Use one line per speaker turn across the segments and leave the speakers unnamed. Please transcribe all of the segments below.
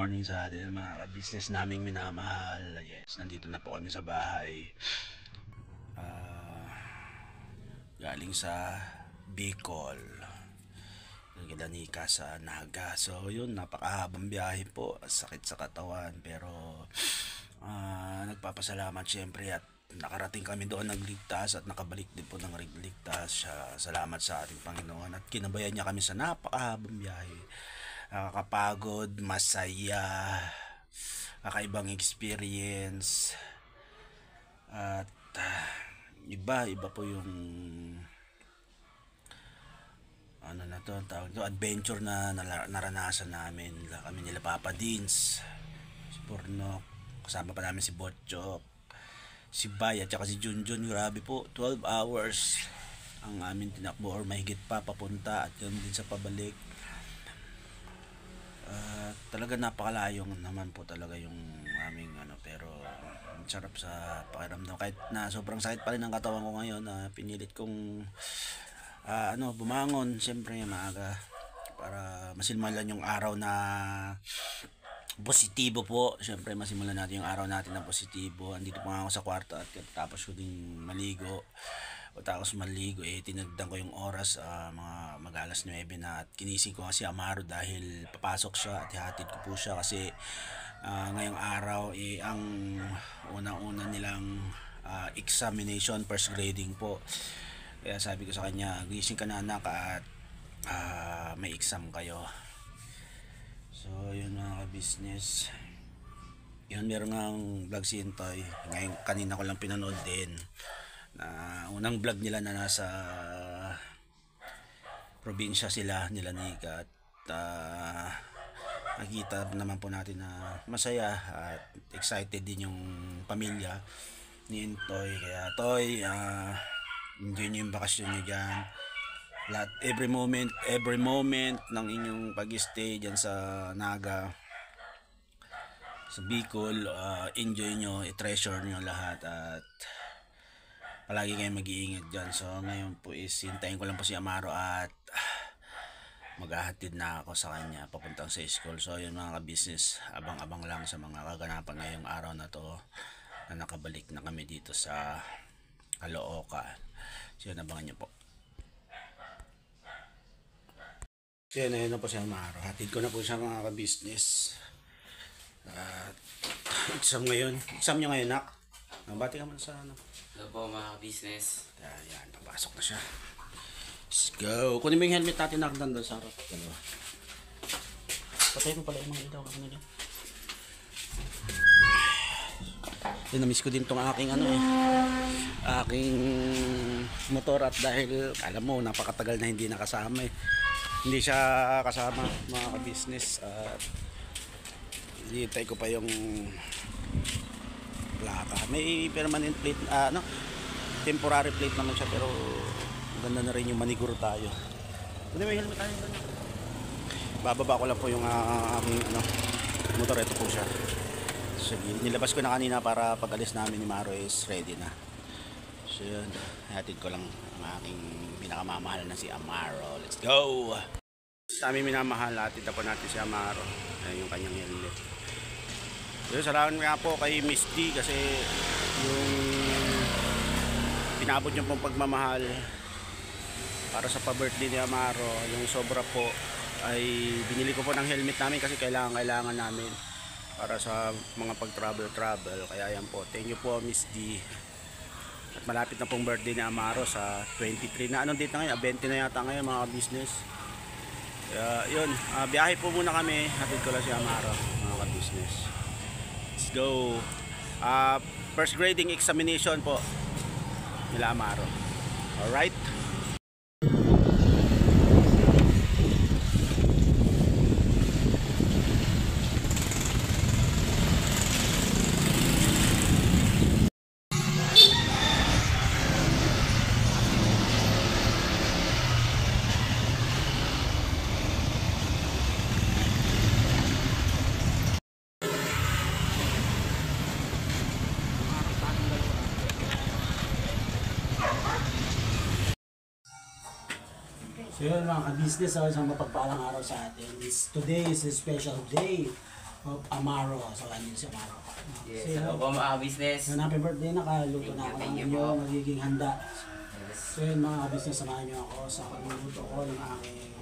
morning sa atin mga ka-business naming minamahal. Yes, nandito na po kami sa bahay. Galing sa Bicol. Nagdanika sa Naga. So yun, napakahabang biyahe po. Sakit sa katawan. Pero nagpapasalamat syempre at nakarating kami doon nagligtas at nakabalik din po ng ligtas. Salamat sa ating Panginoon at kinabayan niya kami sa napakahabang biyahe. Nakakapagod, masaya, kakaibang experience at iba po yung ano na to, tawag to, adventure na naranasan namin. Kami nila Papa Dins, si Pornok, kasama pa namin si Botchok, si Bay at saka si Junjun. Grabe po, 12 hours ang amin tinakbo or mahigit pa papunta at yun din sa pabalik. Talaga napakalayo naman po talaga yung aming pero sarap sa pakiramdam kahit na sobrang sakit pa rin ang katawan ko ngayon. Pinilit kong bumangon siyempre maaga para masimulan yung araw na positibo po. Siyempre masimulan natin yung araw natin na positibo. Andito pa nga ako sa kwarto at tapos ko ding maligo. O tapos maligo tinagdan ko yung oras, mga mag-alas 9 na at kinising ko kasi Amaro dahil papasok siya at ihatid ko po siya kasi ngayong araw ang unang-una nilang examination, first grading po. Kaya sabi ko sa kanya, gising ka na anak at may exam kayo. So yun mga ka-business, yun meron nga vlog si Intoy ngayon, kanina ko lang pinanood din na unang vlog nila na nasa probinsya sila nila Nika at nakita naman po natin na masaya at excited din yung pamilya ni Intoy. Kaya Toy, enjoy nyo yung bakasyon nyo dyan lahat, every moment ng inyong pag-stay dyan sa Naga, sa Bicol. Enjoy nyo, i-treasure nyo lahat at palagi kayong mag-iingat dyan. So ngayon po is hintayin ko lang po si Amaro at maghahatid na ako sa kanya papuntang sa school. So yun mga ka-business, abang-abang lang sa mga kaganapan ngayong araw na to na nakabalik na kami dito sa Caloocan. So yun, abangan nyo po. So yun, ayun na po si Amaro. Hatid ko na po siya mga ka-business. Exam ngayon. Exam nyo ngayon, nak? Bati ka muna sa
Hello po mga business.
Yan, papasok na siya. Let's go. Kunin mo yung helmet natin nakagdan doon sa harap. Dalawa. Patay mo pala yung mga ilaw kanina. Na-miss ko din tong aking aking motor at dahil alam mo napakatagal na hindi nakasama Hindi siya kasama mga ka-business at hinihintay ko pa yung plaka. May permanent plate, temporary plate naman siya pero ganda na rin yung maniguro tayo. Kunin mo yung helmet tayo. Bababa ko lang po yung aking motor. Ito po siya. So, nilabas ko na kanina para pag alis namin ni Maro is ready na. So yun, hatid ko lang ang aking pinakamamahal na si Amaro. Let's go! Sa aming minamahal, hatid na po natin si Amaro. Ayan yung kanyang helmet. So, salamat nga po kay Miss D kasi yung pinabot niyo pong pagmamahal para sa pa-birthday ni Amaro. Yung sobra po ay binili ko po ng helmet namin kasi kailangan namin para sa mga pag-travel. Kaya yan po, thank you po Miss D. At malapit na pong birthday ni Amaro sa 23 na. Anong date na ngayon? 20 na yata ngayon mga business. Yun, biyahe po muna kami. Hatid ko lang si Amaro mga business. Let's go. First grading examination po nila Amaro. Alright. So yun mga ka-business, isang mapagpalang araw sa atin. Today is a special day
of Amaro. So, andyan si Amaro.
Yes, hello po mga business.
So, happy birthday, nakaluto na ako ng
Thank you
inyong
po.
magiging handa.
Yes.
So yun mga business, samahan niyo ako sa pagluluto ko ng aking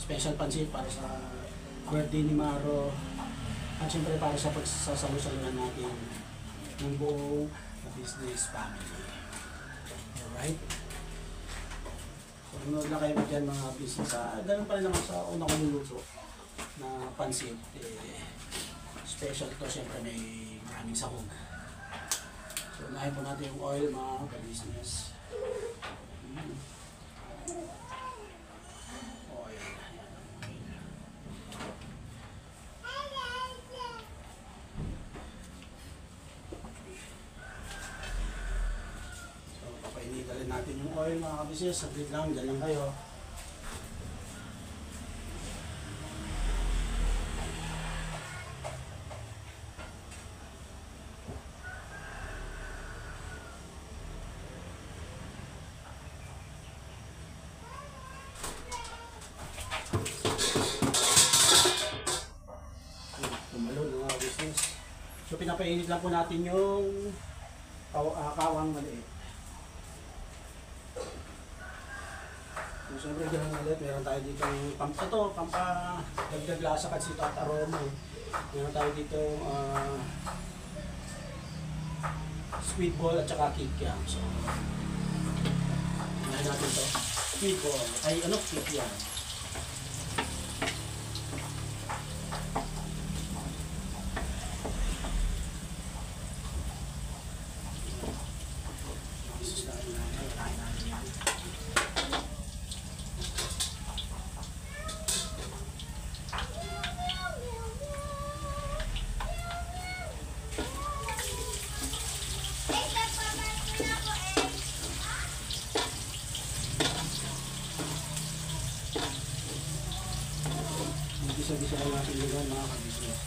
special pancit para sa birthday ni Maro. At syempre para sa pagsasalusaluhan natin ng buong business family. Alright? So, manood na kayo dyan mga business. Ganun pa rin naman sa una kong luluto na pansit. Special to, syempre may maraming sahog. So, unahin po natin yung oil mga ka-business. Oil. So, papainitan natin yung oil mga ka-business. Saglit lang, dyan lang kayo. Tumalon mga business. So pinapainit lang po natin yung kawang maliit. So siyempre ganun ulit, meron tayo dito pampadagdag lasa at sito at aroma. Meron tayo dito sweet ball at saka kikiam. So unahin natin to. Sweet ball, kikiam. Bisa-bisa lang natin yung mga kabisnes.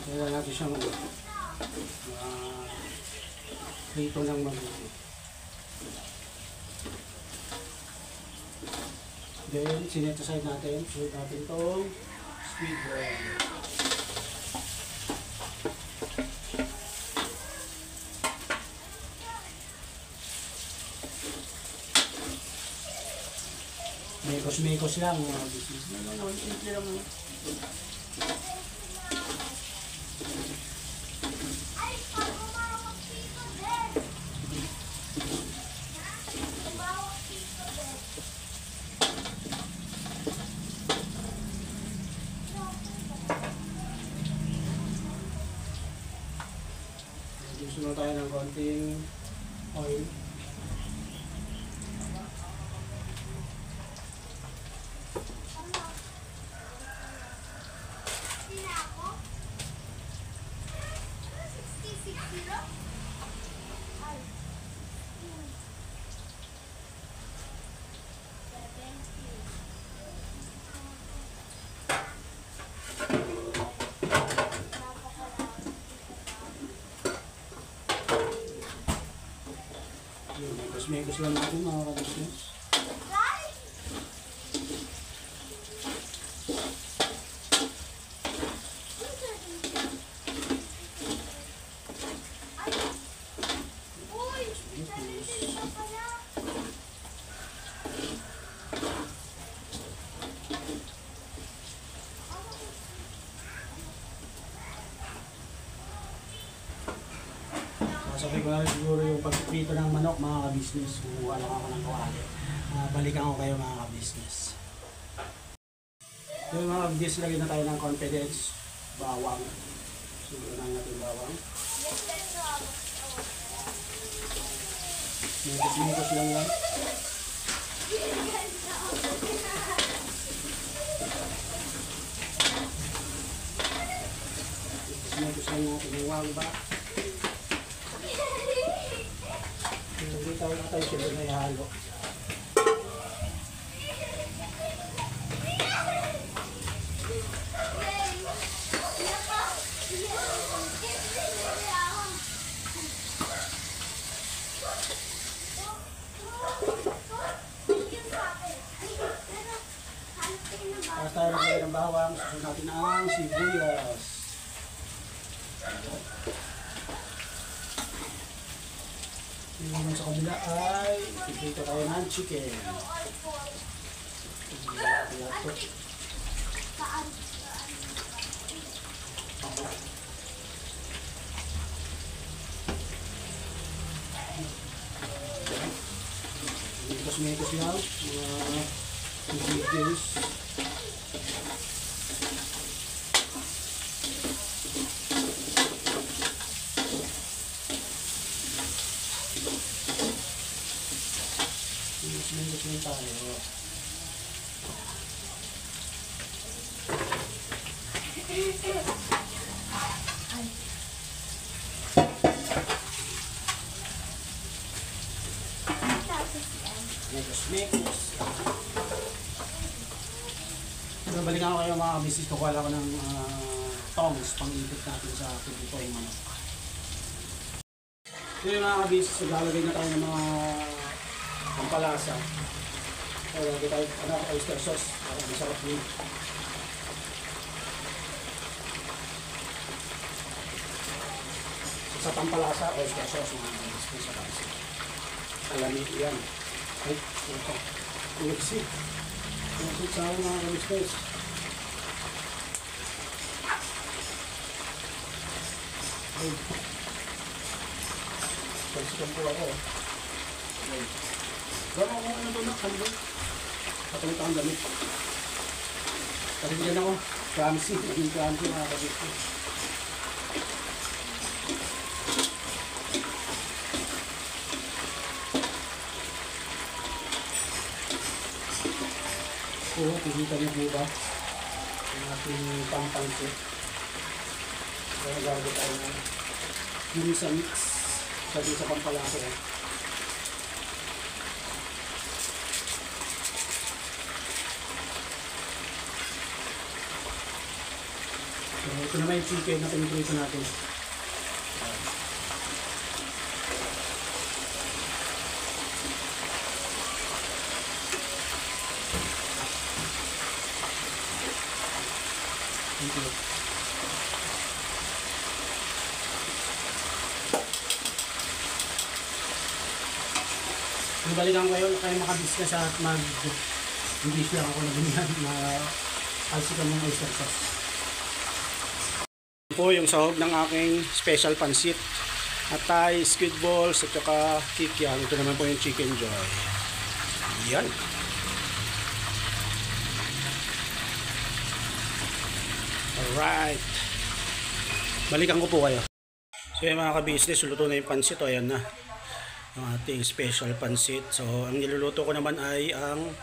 Kaya natin siyang prito ng mabuti. Then, sinet aside natin. Sulit natin itong sweet bread. Mekos-mekos lang mga business. Simple lang. Sunod tayo ng konting oil. Mekos lang natin mga kabisnes. Sabi ko na siguro yung pagpiprito ng manok mga ka-business. Kumuha lang ako ng kawali. Balikan ko kayo mga ka-business. Yung mga ka-business, lagyan na tayo ng confidence. Bawang. Siguro na natin bawang. Mintos lang yan. Mintos lang natin yung wangba. Hindi tayo sila na ihalo. Para tayo maglagay ng bawang, susunod natin ang sibuyas. Yung naman sa kabila ay pipito tayo ng chicken. Mitos lang, mga ingredients. Mitos lang tayo. Mekos. Balikan ko kayo mga kabisnes. Kukuha ko ng tongs pang-ipit natin sa pipito yung manok. So yung mga kabisnes, naglalagay na tayo ng mga pampalasa. So lagay tayo oyster sauce para masarap yun. Sa pampalasa, oyster sauce mga kabisnes sa pansin. Alamig yan. Ay, ito. Ulit-sit. Ulit-sit sa akin mga kabisnes. Ay. Pansikan po ako. Ay. Gano'n ako ano doon, kando. Patulit akong damit. Patulit ako. Crunchy. Naging crunchy mga kabisnes. Oo, pigita niyo po ba? Ang ating pang-pansit. Kaya gagawin tayo ng minsa mix sa pampalasa. So, ito naman yung chicken na piniprito natin. Thank you. Balikan ko kayo makabisnes at mag-English lang ako na ganyan na palsikan ng oyster sauce. Ito po yung sahog ng aking special pansit. Atay, squid balls at saka kikiam. Ito naman po yung chicken joy. Yan. Alright. Balikan ko po kayo. So yung mga ka-business, luto na yung pansit. O ayan na. Ang ating special pansit. So ang niluluto ko naman ay ang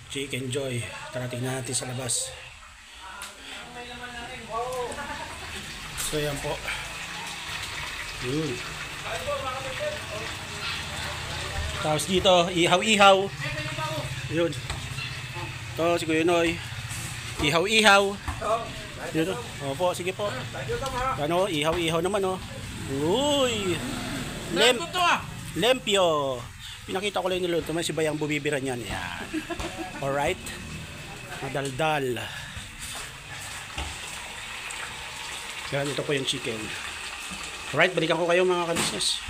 chicken joy. Tara tingnan natin sa labas. So yan po. Yun. Tapos dito, ihaw-ihaw. Yun. Ito si Kuya Noy. Ihaw-ihaw. Dito. Opo, sige po. Ano, ihaw-ihaw naman oh. Uy. Lempio. Pinakita ko lang yung niluluto. May si Bayang bubibiran yan. Yan. Alright. Madaldal. Yan, ito po yung chicken. Alright, balikan ko kayo mga ka-business.